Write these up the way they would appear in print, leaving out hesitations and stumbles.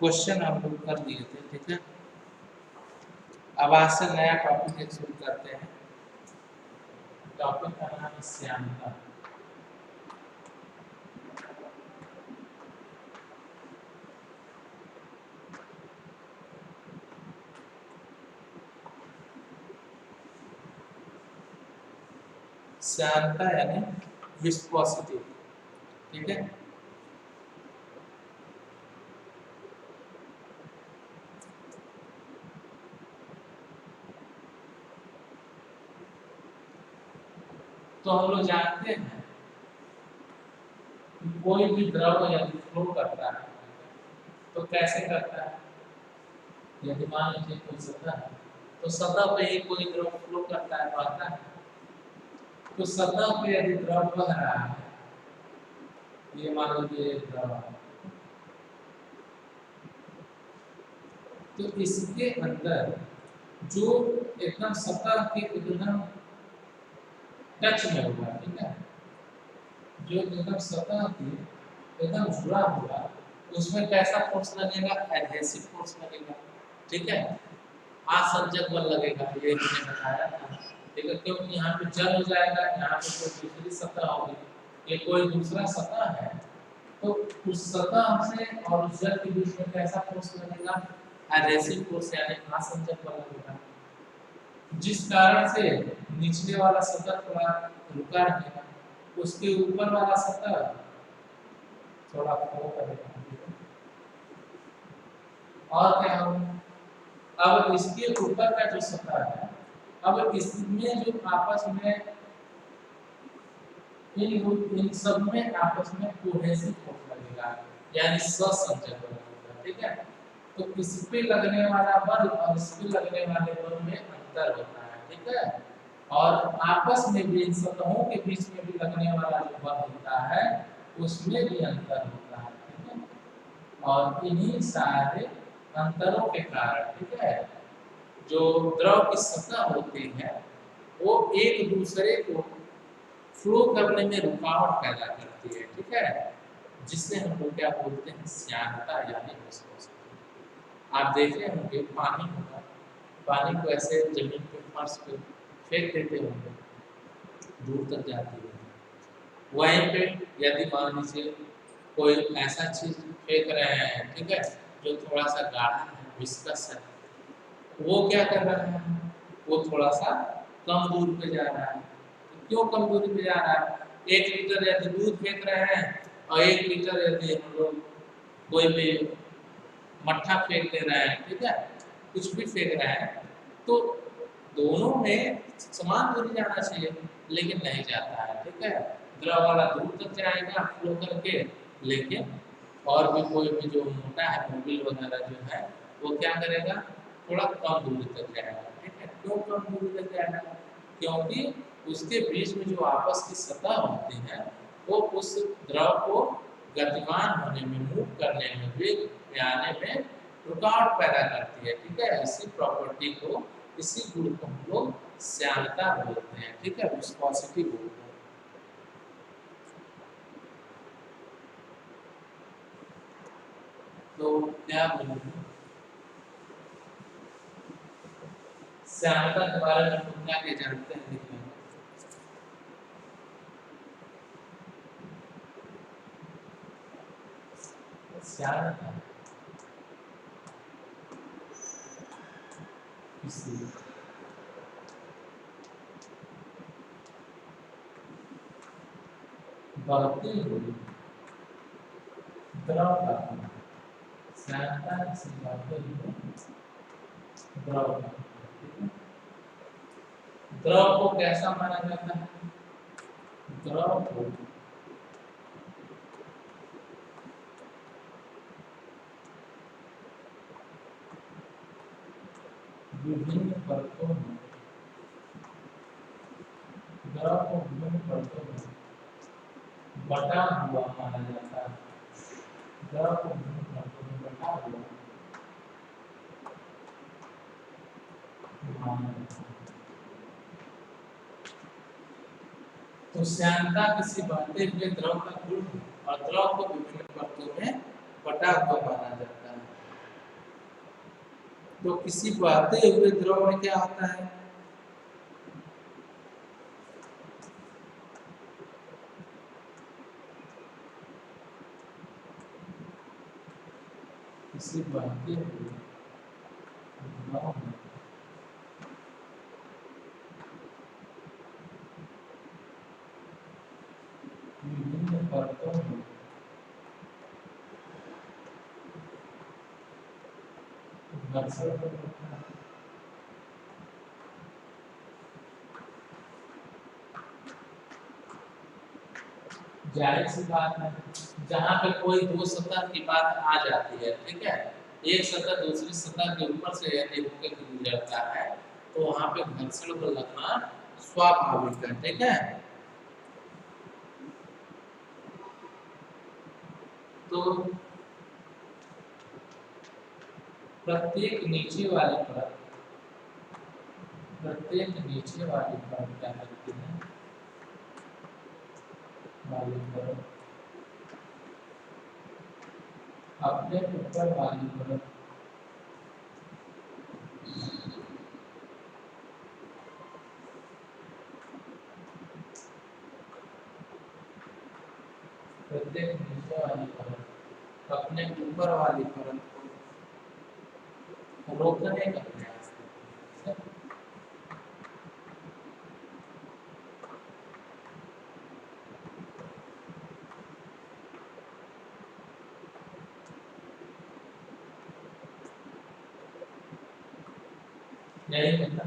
Question हम लोग कर दिए थे, ठीक है। अब आज से नया टॉपिक एक शुरू करते हैं। टॉपिक का नाम है श्यानता। श्यानता यानी विस्कोसिटी, ठीक है। तो हम लोग जानते हैं कि कोई भी द्रव यदि फ्लो करता है तो कैसे करता है। यदि मान लीजिए कोई सतह है तो सतह पे ही कोई द्रव फ्लो करता है, बहता है। तो सतह पे यदि द्रव बह रहा है, ये मान लीजिए द्रव है, तो इसके अंदर जो एकदम सतह के एकदम टच में होगा, ठीक है, जो एकदम सतह के एकदम जुड़ा हुआ, उसमें कैसा फोर्स लगेगा, एडहेसिव फोर्स लगेगा, ठीक है। आसंजक बल लगेगा, ये मैंने बताया था, ठीक है। क्योंकि यहाँ पे जल हो जाएगा, यहाँ पे कोई दूसरी सतह होगी, ये कोई दूसरा सतह है, तो उस सतह से और उस जल के बीच में कैसा फोर्स लगेगा, एडहेसिव फोर्स यानी आसंजक बल लगेगा, जिस कारण से निचले वाला सतह थोड़ा रुका रहेगा, उसके ऊपर वाला सतह थोड़ा फ्लो करेगा। और क्या होगा, अब इसके ऊपर का जो सतह है, अब इसमें जो आपस में इन सब में आपस में कोहेसिव फोर्स लगेगा, यानी सहसंजक बल लगेगा, ठीक है। तो इस पे लगने वाला बल और इस पे लगने वाले बल में अंतर होता है, ठीक है। और आपस में भी इन सतहों के बीच में भी लगने वाला जो बल होता है उसमें भी अंतर होता है, ठीक है। और इन्हीं सारे अंतरों के कारण, ठीक है, जो द्रव की सतह होती है वो एक दूसरे को फ्लो करने में रुकावट पैदा करती है, ठीक है, जिससे हम लोग क्या बोलते हैं, श्यानता यानी विस्कोसिटी। आप देखे होंगे पानी होगा, पानी को ऐसे जमीन पे फर्श पे फेंक देते होंगे, दूर तक जाती है। वहीं पे यदि मान लीजिए कोई ऐसा चीज फेंक रहे हैं, ठीक है, जो थोड़ा सा गाढ़ा है, विस्कस है, वो क्या कर रहा है, वो थोड़ा सा कम दूर पे जा रहा है। तो क्यों कम दूरी पे जा रहा है, 1 लीटर यदि दूध फेंक रहे हैं और 1 लीटर यदि हम लोग कोई भी मट्ठा फेंक दे रहे हैं, ठीक है, कुछ भी फेंक रहे हैं, तो दोनों में समान दूरी जाना चाहिए, लेकिन नहीं जाता है, ठीक है। द्रव वाला दूर तक जाएगा फ्लो करके, लेकिन और भी कोई भी जो मोटा है, मोबिल वगैरह जो है, वो क्या करेगा, थोड़ा कम दूरी तक जाएगा, ठीक है। क्यों कम दूरी तक जाएगा, क्योंकि उसके बीच में जो आपस की सतह होती है वो उस द्रव को गतिमान होने में, मूव करने में, वेग में आने में रुकावट पैदा करती है, ठीक है। इसी प्रॉपर्टी को, इसी गुण को हम लोग श्यानता बोलते हैं, ठीक है, विस्कोसिटी बोलते हैं। तो क्या बोलूं, श्यानता के बारे में हम क्या क्या जानते हैं, देखिए। श्यानता किसी बढ़ती हुई द्रव का, श्यानता किसी बढ़ते हुए द्रव का, द्रव को कैसा माना जाता है, द्रव को विभिन्न परतों में, द्रव को विभिन्न परतों में बटा हुआ माना जाता है, द्रव को विभिन्न परतों में बटा हुआ माना जाता है। तो श्यानता किसी बढ़ते हुए द्रव का गुण और द्रव को विभिन्न परतों में बटा हुआ माना जाता है। तो किसी बहते हुए द्रव में क्या होता है? किसी बहते हुए द्रव में विभिन्न परतों में घर्षण होता है। जाहिर सी बात है, जहाँ पे कोई दो सतह की बात आ जाती है, ठीक है, एक सतह दूसरी सतह के ऊपर से यदि होकर के गुजरता है तो वहाँ पे घर्षण बल लगना स्वाभाविक है, ठीक है। तो प्रत्येक नीचे वाली परत क्या करती है? वाली परत अपने ऊपर वाली परत प्रत्येक नीचे वाली परत अपने ऊपर वाली परत को रोकने का प्रयास करती है। नहीं होता,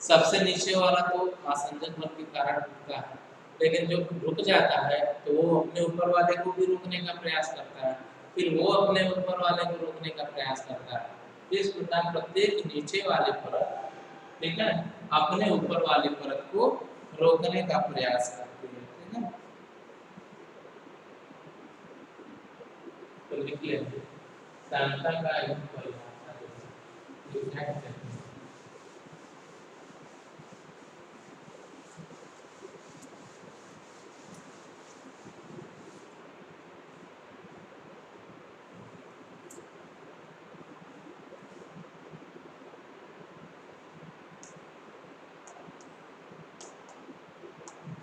सबसे नीचे वाला तो आसंजन बल के कारण रुकता है, लेकिन जो रुक जाता है तो वो अपने ऊपर वाले को भी रोकने का प्रयास करता है, फिर वो अपने ऊपर वाले को रोकने का प्रयास करता है। इस प्रकार प्रत्येक नीचे वाले परत, ठीक है, अपने ऊपर वाली परत को रोकने का प्रयास करती है, ठीक है। तो लिख लेंगे सांता का एक परिभाषा लिखना है।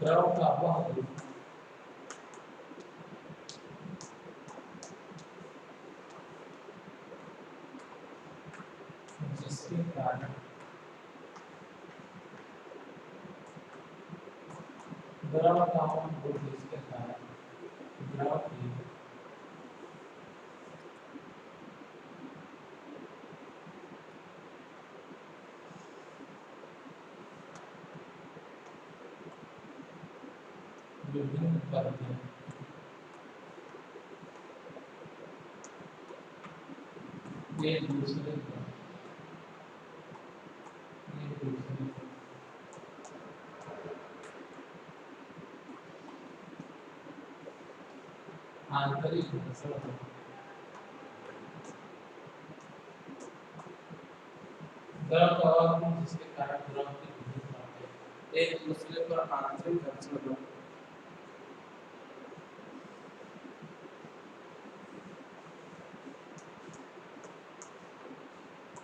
द्रव का वह रूप जिसके कारण द्रव का वह रूप जिसके कारण द्रव की विभिन्न परतें एक दूसरे पर आंतरिक घर्षण द्रव का वह रूप जिसके कारण द्रव की विभिन्न परतें एक दूसरे पर आंतरिक घर्षण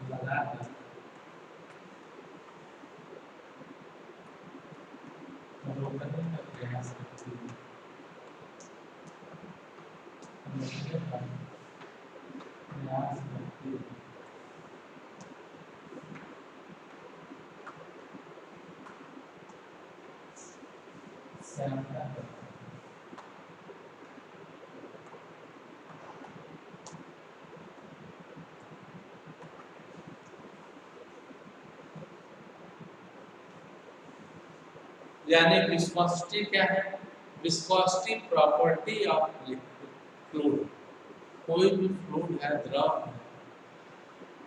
लगाकर रोकने का प्रयास करती है। रोकने का प्रयास करती है। श्यामता करती है। यानी विस्कोसिटी क्या है? Viscosity property of fluid. कोई भी फ्लूइड है, द्रव है,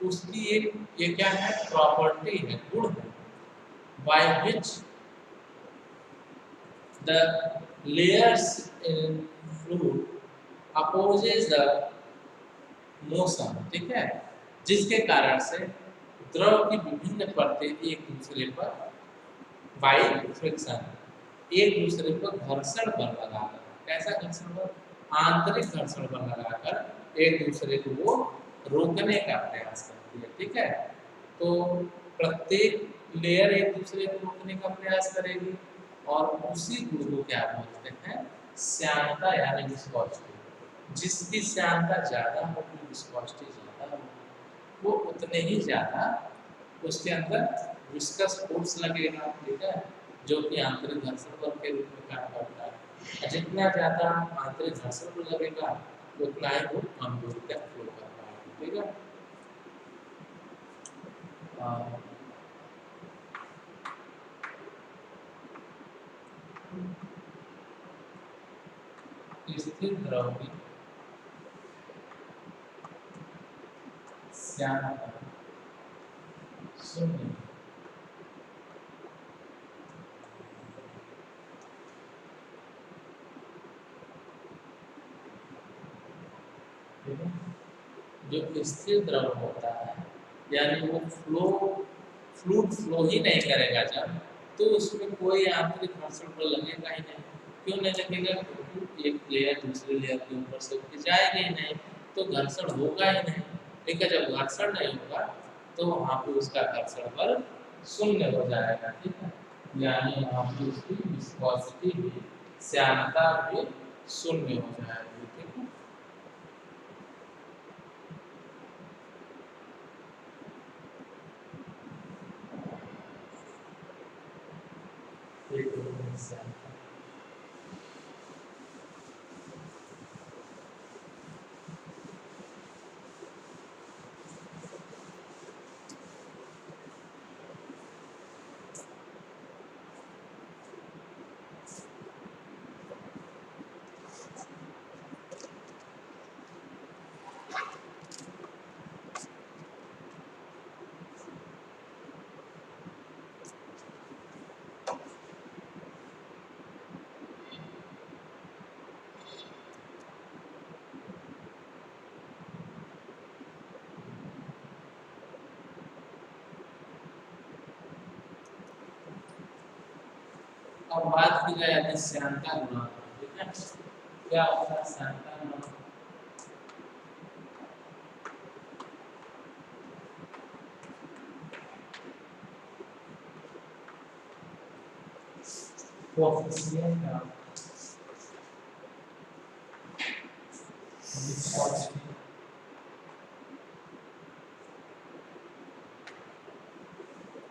उसकी एक ये क्या है? प्रॉपर्टी है, गुण है, by which the layers in fluid opposes the motion, ठीक है, जिसके कारण से द्रव की विभिन्न परतें एक दूसरे पर बाय फ्रिक्शन एक दूसरे पर घर्षण बल लगाकर, कैसा घर्षण बल? आंतरिक घर्षण बल लगाकर एक दूसरे को वो रोकने का प्रयास करते हैं। करती है, ठीक है। तो प्रत्येक लेयर एक दूसरे को रोकने का प्रयास करेगी और उसी गुण को क्या बोलते हैं, श्यानता यानी विस्कोसिटी। जिसकी श्यानता ज्यादा होगी, विस्कोसिटी ज्यादा होगी, वो उतने ही ज्यादा उसके अंदर विस्कस फोर्स लगेगा, ठीक है, जो कि आंतरिक घर्षण बल के रूप में काम करता है। जितना ज्यादा आंतरिक घर्षण बल लगेगा उतना ही वो कमजोरी का फ्लो कर पाएगा, ठीक है। स्थिर द्रव की श्यानता शून्य, जो स्थिर द्रव होता है यानी वो फ्लूइड फ्लो ही नहीं करेगा जब, तो उसमें कोई आंतरिक घर्षण बल लगेगा ही नहीं। क्यों नहीं लगेगा? क्योंकि एक लेयर दूसरे लेयर के ऊपर से उठ के जाएगी ही नहीं, तो घर्षण होगा ही नहीं। ठीक है, जब घर्षण नहीं होगा तो वहाँ पे उसका घर्षण बल शून्य हो जाएगा, ठीक है। यानी यहाँ पे उसकी विस्कोसिटी भी, श्यानता भी शून्य हो जाएगी, ठीक है। अब बात की जाए यदि श्यानता गुणांक, ठीक है, क्या होता है श्यानता गुणांक? कोएफिशिएंट ऑफ विस्कोसिटी,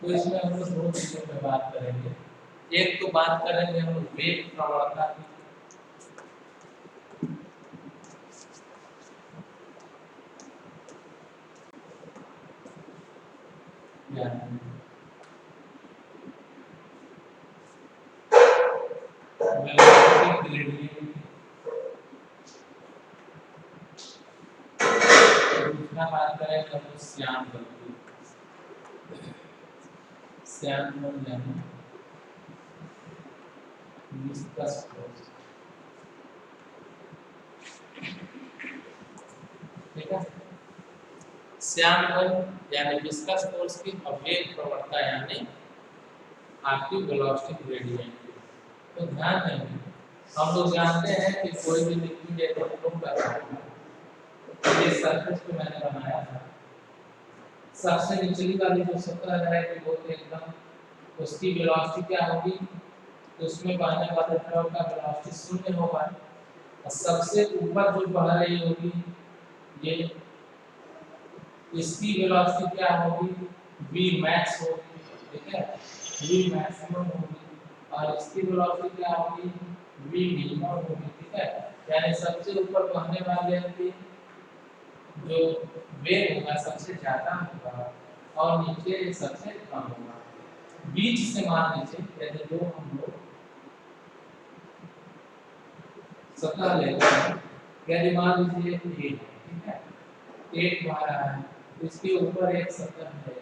तो इसमें हम लोग दो चीजों पे बात करेंगे। एक तो बात करेंगे हम लोग वेग प्रवणता की, वेलोसिटी ग्रेडियंट, दूसरा बात करेंगे हम लोग श्यान बल की। श्यान बल यानी विस्कस फोर्स, ठीक है। श्यान बल यानी विस्कस फोर्स की, और वेग प्रवणता यानी आपकी वेलोसिटी ग्रेडियंट। तो ध्यान देंगे, हम लोग जानते हैं कि कोई भी लिक्विड एक फ्लो कर रहा है, तो ये सरफेस पे मैंने बनाया था, सबसे निचली वाली जो सतह है कि वो तो एकदम उसकी वेलोसिटी क्या होगी, तो उसमें बहने वाले द्रव का वेलोसिटी शून्य होगा, और सबसे ऊपर जो बह रही होगी ये, इसकी वेलोसिटी क्या होगी, v max होगी, ठीक है, v maximum होगी, और इसकी वेलोसिटी क्या होगी, v minimum होगी, ठीक है। यानी सबसे ऊपर बहने वाले की जो वेग होगा सबसे ज्यादा होगा और नीचे सबसे कम होगा। बीच से मान लीजिए यदि जो हम लोग सतह लेते हैं, यदि मान लीजिए ए, ठीक है, एक बह रहा है, इसके ऊपर एक सतह है,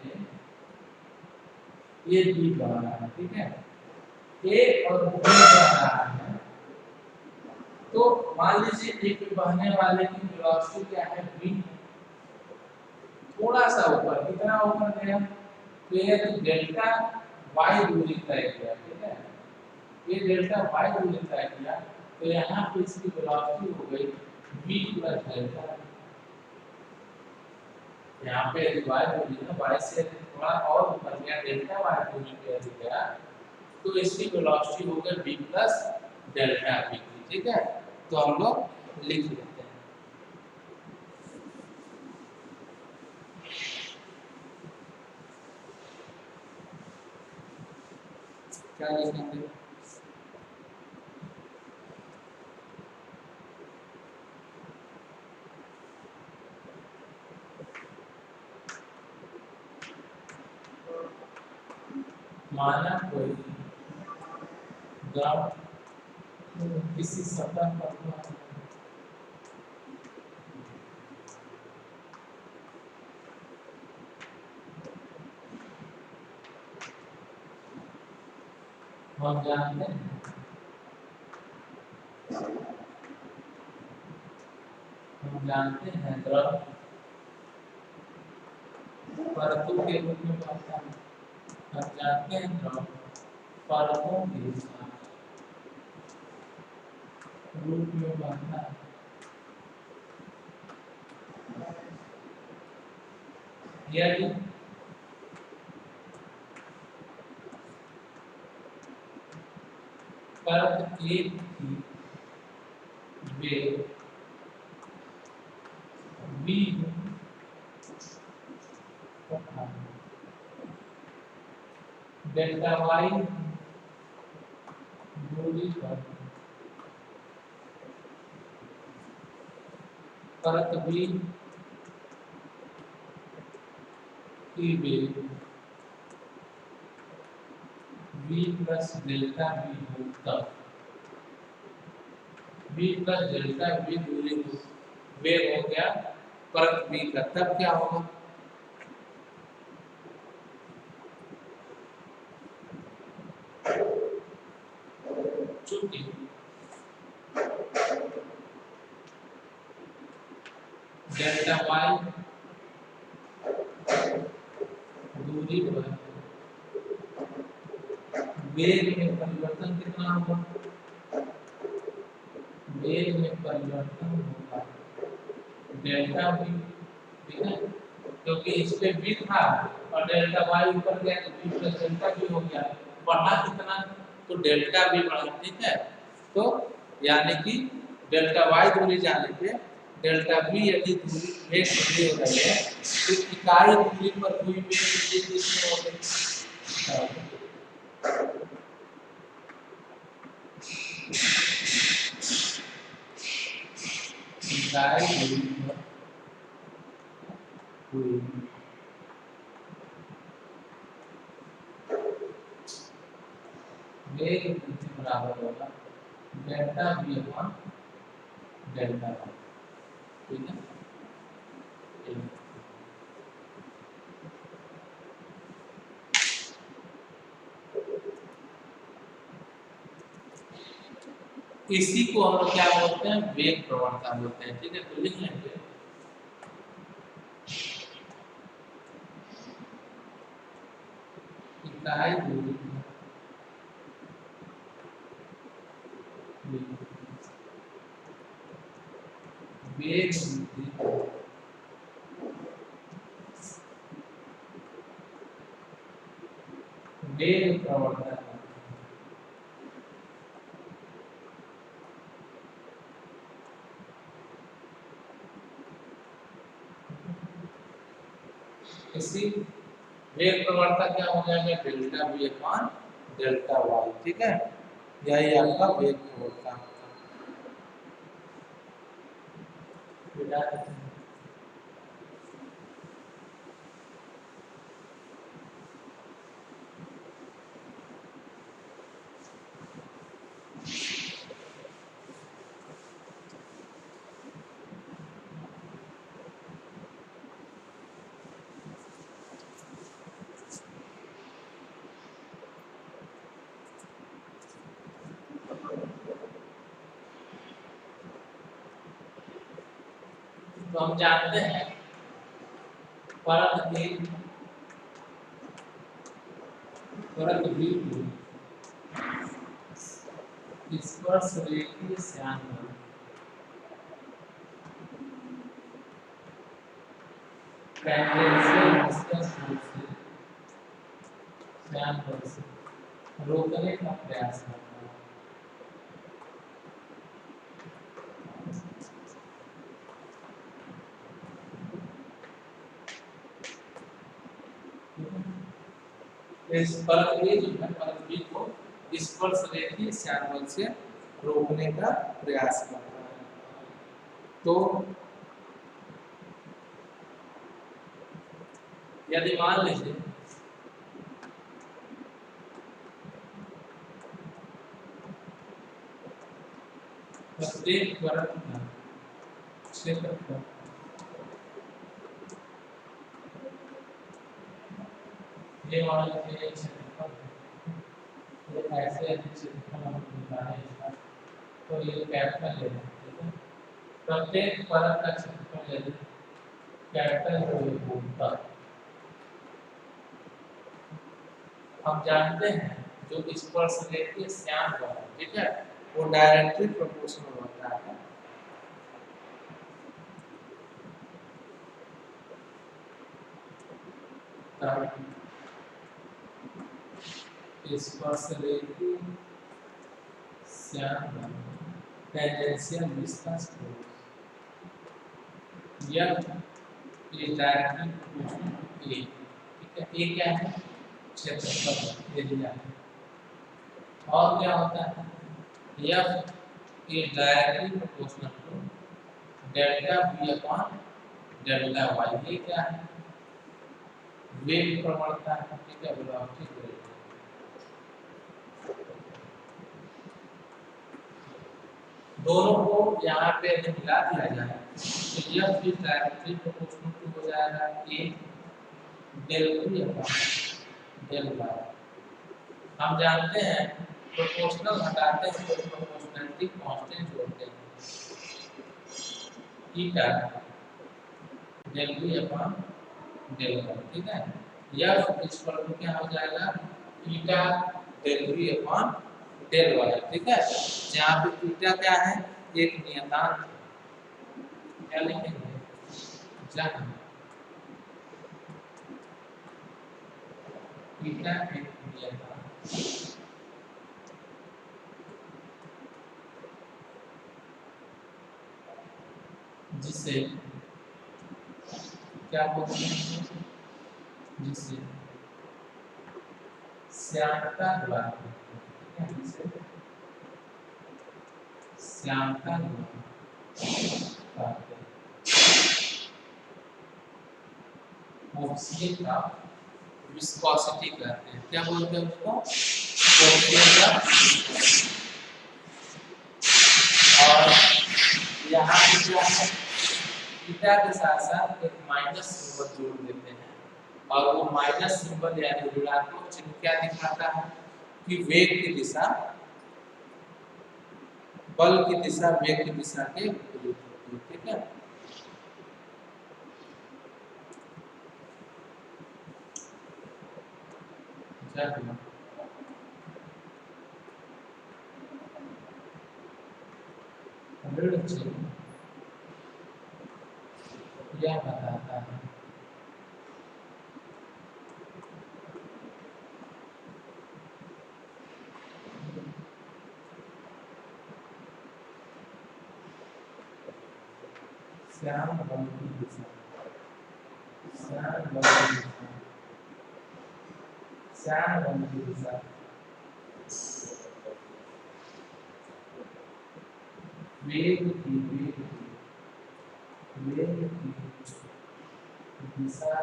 ये बी बह रहा है, ठीक है, ए और बी बह रहा है, तो मान लीजिए एक बहने वाले की वेलोसिटी क्या है, v, थोड़ा सा ऊपर, कितना ऊपर गया, तो ये तो डेल्टा y दूरी तय किया, ठीक है, ये डेल्टा y दूरी तय किया, तो यहाँ पे इसकी वेलोसिटी हो गई v प्लस डेल्टा, यहाँ पे यदि y दूरी है, y से यदि थोड़ा और ऊपर गया, डेल्टा y दूरी पे यदि गया, तो इसकी वेलोसिटी होगा v प्लस डेल्टा v। ठीक है, तो हम लोग लिख लेते हैं। क्या लिखेंगे? माना कोई द्रव किसी सतह पर हम जानते हैं, द्रव परतों के रूप में बढ़ता है। हम जानते हैं द्रव परतों के रूप में बढ़ता है। यदि परत एक की वेग v तथा डेल्टा y दूरी पर परत v की वेग v प्लस डेल्टा v हो, तब v प्लस डेल्टा v दूरी वेग हो गया परत v का, तब क्या होगा? चूंकि डेल्टा y दूरी पर वेग में परिवर्तन कितना होगा? वेग में परिवर्तन होगा डेल्टा v। ठीक है, क्योंकि इस पे v था और डेल्टा y ऊपर गया तो v प्लस डेल्टा v हो गया। बढ़ा कितना? तो डेल्टा v बढ़ा। ठीक है, तो यानी कि डेल्टा y दूरी जाने पे डेल्टा v यदि दूरी वेग दूरी हो रही है तो इकाई दूरी पर हुई वेग दूरी कितनी हो गई? इकाई दूरी पर हुई वेग दूरी बराबर होगा delta v upon delta y। ठीक है, इसी को हम लोग क्या बोलते हैं? वेग प्रवणता बोलते हैं। ठीक है, तो लिख लेंगे इकाई दूरी वेग वेग प्रवणता। इसी वेग प्रवणता क्या हो जाएगा? Delta v upon delta y। ठीक है, यही आपका वेग प्रवणता। तो हम जानते हैं परत v को स्पर्श रेखीय श्यान टेंजेंशियल डिस्टेंस से रोकने का प्रयास करता है। इस परत ए जो है परत बी को स्पर्श रेखीय श्यानबल से रोकने का प्रयास करता है। तो यदि मान लीजिए प्रत्येक परत का क्षेत्रफल ये मान लीजिए क्षेत्रफल ये ऐसे क्षेत्रफल हम निकाले इसका तो ये कैपिटल ले लें। प्रत्येक परत का क्षेत्रफल यदि कैपिटल होता हम जानते हैं जो स्पर्श रेखीय श्यान बल है, ठीक है, वो डायरेक्टली प्रोपोर्शनल होता है स्पर्श रेखीय श्यान बल टेंजेंशियल डिस्टेंस या इज डायरेक्टली प्रोपोर्शनल टू ए, ठीक है। ए क्या है? क्षेत्रफल एरिया है। और क्या होता है? F is directly proportional to delta V upon delta Y। ये क्या है? वेग प्रवणता है, ठीक है, वेलोसिटी। दोनों को यहाँ पे यदि मिला दिया जाए तो F is directly proportional to हो जाएगा A del V upon del Y। हम जानते हैं प्रोपोर्शनल हटाते हैं तो प्रोपोर्शनलिटी कांस्टेंट जोड़ते हैं theta del V upon del Y, ठीक है। F इस पर क्या हो जाएगा? Theta del V upon del Y, ठीक है। जहाँ पे थीटा क्या है? एक नियतांक क्या लिखेंगे? जहाँ थीटा एक नियतांक जिसे क्या बोलते हैं? जिसे श्यानता गुणांक, श्यानता कोएफिशिएंट ऑफ विस्कोसिटी कहते हैं। क्या बोलते हैं उसको? Coefficient of viscosity. और यहाँ पे क्या है? थीटा के साथ साथ एक माइनस सिंबल जोड़ देते हैं और वो माइनस सिंबल यानी ऋणात्मक चिन्ह क्या दिखाता है कि वेग की दिशा, बल की दिशा वेग की दिशा के विपरीत होती है, ठीक है। ऋण चिन्ह यह बताता है श्यान बल की दिशा, श्यान बल की दिशा, श्यान बल की दिशा वेग की दिशा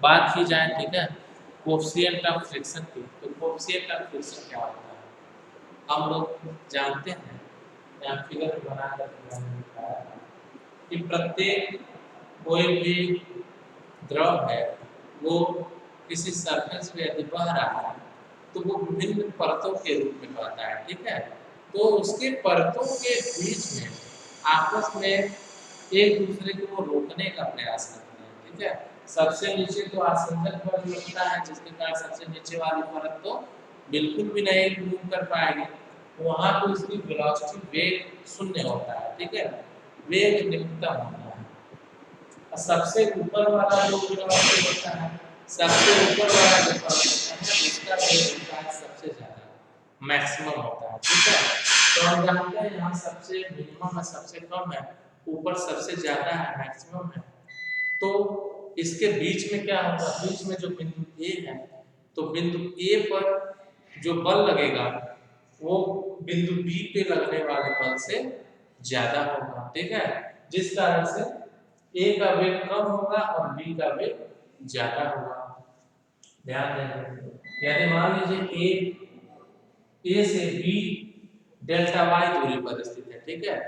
बात की जाए, ठीक है, कोएफिशिएंट ऑफ फ्रिक्शन की। तो कोएफिशिएंट ऑफ फ्रिक्शन क्या होता है? हम लोग जानते हैं, यहाँ फिगर बनाकर कि प्रत्येक कोई भी द्रव है वो किसी सरफेस पे यदि बह रहा है तो वो विभिन्न परतों के रूप में बहता है, ठीक है। तो उसके परतों के बीच में आपस में एक दूसरे को रोकने का प्रयास करते हैं, ठीक है। सबसे नीचे तो आसंजन बल लगता है, जिसके कारण सबसे नीचे वाली परत तो बिल्कुल भी नहीं मूव कर पाएगी, वहां तो इसकी वेलोसिटी वेग शून्य होता है, ठीक है, वेग निम्नतम होता है। और सबसे ऊपर वाला जो वेलोसिटी होता है, सबसे ऊपर वाला जो परत होता है उसका वेग होता है सबसे ज्यादा, मैक्सिमम होता है, ठीक है। तो हम जानते हैं यहाँ सबसे मिनिमम है, सबसे कम है, ऊपर सबसे ज्यादा है, मैक्सिमम है। तो इसके बीच में क्या होगा, बीच में जो बिंदु ए है, तो बिंदु ए पर जो बल लगेगा वो बिंदु बी पे लगने वाले बल से ज्यादा होगा, ठीक है, जिस कारण से ए का वेग कम होगा और बी का वेग ज्यादा होगा। ध्यान देना, यदि मान लीजिए ए से बी डेल्टा वाई दूरी पर स्थित है, ठीक है,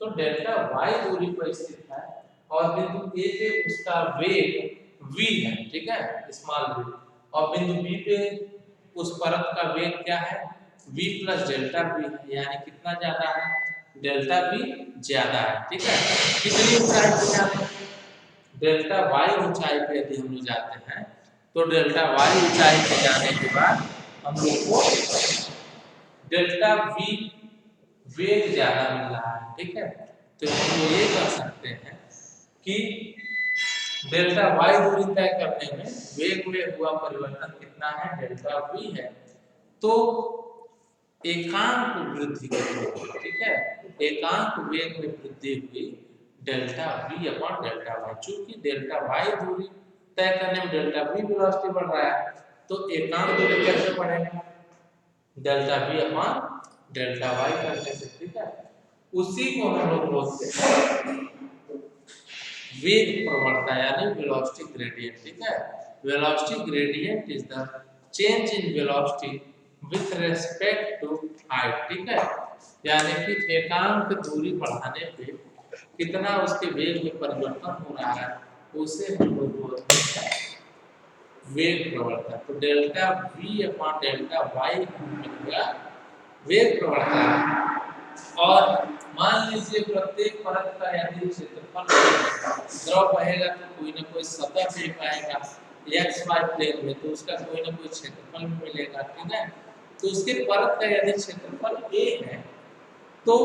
तो डेल्टा वाई दूरी पर स्थित है और बिंदु ए पे उसका वेग v है, ठीक है, स्मॉल v, और बिंदु बी पे उस परत का वेग क्या है, v प्लस डेल्टा v है, यानी कितना ज्यादा है, डेल्टा v ज्यादा है, ठीक है। कितनी ऊंचाई पे जाते हैं, डेल्टा वाई ऊंचाई पे यदि हम लोग जाते हैं तो डेल्टा वाई ऊंचाई पे जाने के बाद हम लोग को डेल्टा v वेग ज्यादा मिल रहा है, ठीक है। तो हम लोग ये कर सकते हैं कि डेल्टा वाई दूरी तय करने में वेग में हुआ परिवर्तन कितना है, डेल्टा v है, तो एकांक वृद्धि कितनी, ठीक है, एकांक वेग में वृद्धि हुई delta v upon delta Y. चूंकि डेल्टा वाई दूरी तय करने में डेल्टा v वेलोसिटी बढ़ रहा है, तो एकांक दूरी कैसे बढ़ेगा, delta v upon delta Y करने से, ठीक है। उसी को हम लोग बोलते हैं वेग प्रवणता यानी वेलोसिटी ग्रेडियंट, ठीक है। Velocity gradient is the change in velocity with respect to height, ठीक है, यानी कि एकांक दूरी बढ़ाने पे कितना उसके वेग में परिवर्तन हो रहा है उसे हम लोग बोलते हैं वेग प्रवणता। तो delta v upon delta Y मिल गया वेग प्रवणता। और मान लीजिए प्रत्येक परत का यदि क्षेत्रफल द्रव बहेगा तो कोई ना कोई सतह पे पाएगा एक्स वाई प्लेन में, तो उसका कोई ना कोई क्षेत्रफल मिलेगा, ठीक है। तो उसके परत का यदि क्षेत्रफल a है तो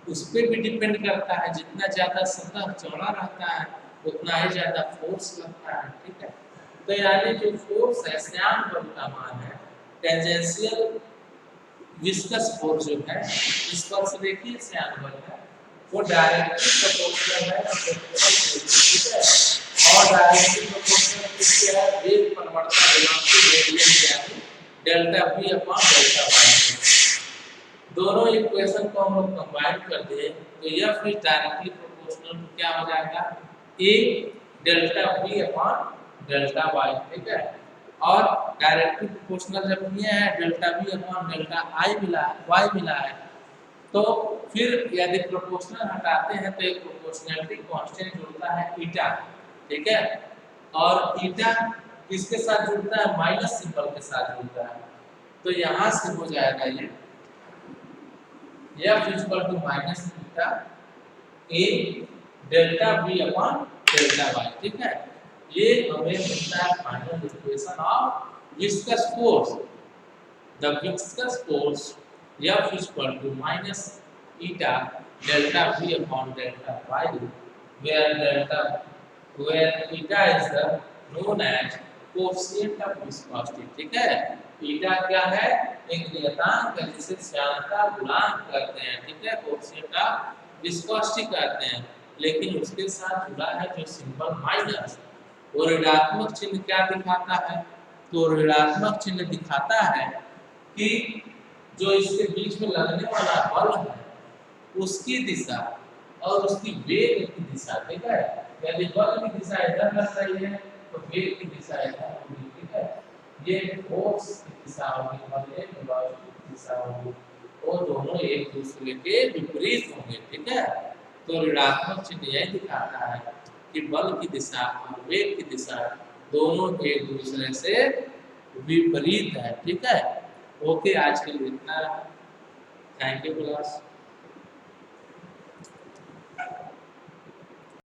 उस पर भी डिपेंड करता है, जितना ज्यादा सतह चौड़ा रहता है उतना ही ज्यादा फोर्स लगता है, ठीक है। तो यानी जो फोर्स है श्यान बल का मान है टेंजेंशियल विस्कस फोर्स जो है स्पर्शरेखीय श्यान बल है, वो डायरेक्टली प्रोपोर्शनल है ठीक है, और डायरेक्टली प्रोपोर्शनल किसके है, वेग परिवर्तन वेलोसिटी ग्रेडियंट यानी delta v upon delta y। दोनों इक्वेशन को हम लोग कंबाइन कर दें तो यह फिर डायरेक्टली प्रोपोर्शनल क्या हो जाएगा, a delta v upon delta y, ठीक है। और डायरेक्टली प्रोपोर्शनल जब किए हैं delta v upon delta i मिला है, y मिला है, तो फिर यदि प्रोपोर्शनल हटाते हैं तो एक प्रोपोर्शनैलिटी कांस्टेंट जुड़ता है ईटा, ठीक है। और ईटा किसके साथ जुड़ता है, माइनस सिंबल के साथ जुड़ता है, तो यहाँ से हो जाएगा ये f equal to minus eta a delta v upon delta y, ठीक है। ये हमें मिलता है final equation of viscous force. The viscous force f equal to minus eta delta v upon delta y, where eta is the known as coefficient of viscosity, ठीक है। ईटा क्या है, एक नियतांक है जिसे श्यानता गुणांक कहते हैं, ठीक है, कोएफिशिएंट ऑफ विस्कोसिटी कहते हैं, लेकिन उसके साथ जुड़ा है जो सिंबल माइनस, और ऋणात्मक चिन्ह क्या दिखाता है, तो ऋणात्मक चिन्ह दिखाता है कि जो इसके बीच में लगने वाला बल है उसकी दिशा और उसकी वेग की दिशा, ठीक है। यदि बल की दिशा इधर लग रही है तो वेग की दिशा इधर होगी, ठीक है। ये फोर्स की दिशा होगी और ये वेलोसिटी की दिशा होगी, वो दोनों एक दूसरे के विपरीत होंगे, ठीक है। तो ऋणात्मक चिन्ह यही दिखाता है कि बल की दिशा और वेग की दिशा दोनों एक दूसरे से विपरीत है, ठीक है। ओके, आज के लिए इतना रहा। Thank you class.